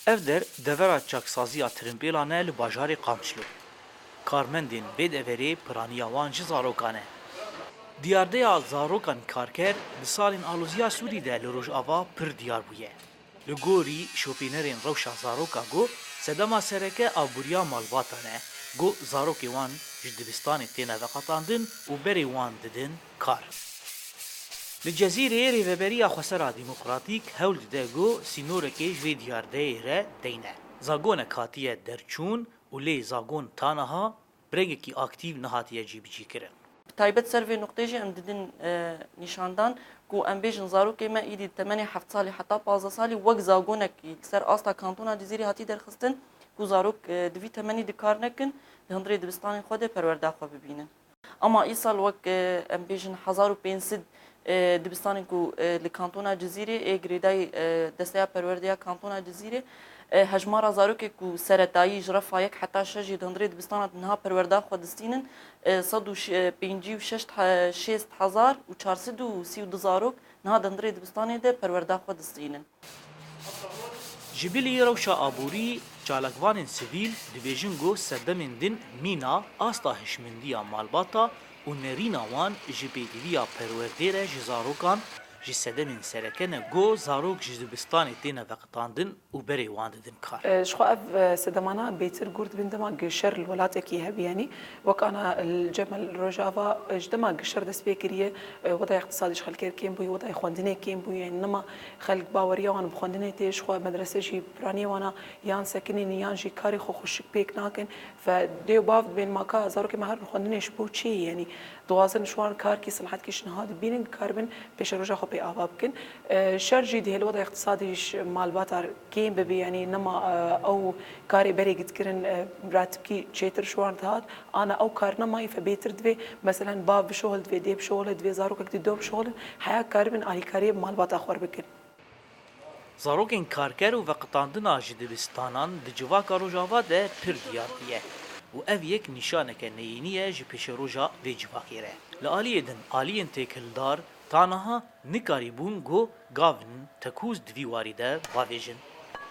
Ev der devera çaksazîya tirimpêlan e li bajarê Qamişlo. Karmendên bêdeverê piraniya wan ji zarokan e. Diyardeya zarokan karker di salên alûziya Sûrî de li Rojava pir diyar bûye. Li gorî şopînerên rewşa zaroka got sedema sereke avbûriya malbatan e. Got zarokê wan ji dibistanê têne veqetandin û berê wan didin kar. Li Cezîrê Rêveberiya Xwesera Dîmokratîk hewl dide got sînorekê ji vê diyardeyê re deyne. Zagonek hatiye derçûn û lê zagon taniha birengekî aktîv nehatiye cîbicîkirin. تایبەت سەر vê nokteyê jî em didin nîşandan ku em bêjin zarokê me êdî temenê 7 salî heta 15 salî wek zagonekî ser asta kantona Cizîrê hatî derxistin ku zarok di vî temenî dikar nekin li hundirê dibistanên xwe de perwerda xwe bibînin. Ama îsal wek em bêjin 1500 dibistanên ku li kantona Cizîrê ê girêdayî desteya perwerdeya kantona Cizîrê hejmara zarokê ku seretayî ji refa yek heta şeş jî di hundirê dibistana niha perwerda xwe distînin 156 hezar û 432 zarok niha di hundirê dibistanê de perwerda xwe distînin. Ji bilî rewşa aborî çalakvanên sivîl dibêjin got serdemên din mîna asta hişmindiya malbata û nerîna wan ji pêdiviya perwerdê re ji zarokan ji sedemên sereke ne got zarok ji dibistanê têne veqetandin û berê wan didin kar. شخوا اف سدمانا بيتر قرد بندما قشر الولات كي هب يعني وكان الجمل روجافا جدما قشر دس بيكريه وضع اقتصادي شخل كير كيم بوي وضع خوندنه كيم بوي يعني نما خلق باوريا وان بخوندنه تيش خو مدرسه جي براني وانا يان سكنين يان جي كاري خو خوش بيك ناكن فديو باف بين ماكا زارو كي مهر خوندنه شبوچي يعني دوازن شوان كار كي صلاحات كي شنهاد بينن كاربن بيش روجا خو بي ابابكن شرجي دي الوضع اقتصادي مالباتار كيم ببي يعني نما او كاري بري قد كرن راتبكي تشيتر شوان هاد انا او كار نما فبيتر دوي مثلا باب بشغل دوي دي بشغل دوي زاروك دي دو بشغل حياه كاربن علي كاري مالبات اخور بكن Zarokên karker û veqetandina ji dibistanan di civaka Rojava de pir diyar diye û ev yek nîşaneke neyînî ye ji pêşeroja vê civakê re. Li aliyê din aliyên têkildar taniha nikarîbûn got gavin tekûz di vî warî de bavêjin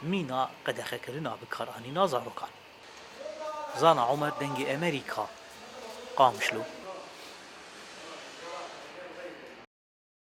mîna qedexekirina bikaranîna zarokan. Zana Omer dengê Amerîka Qamişlo.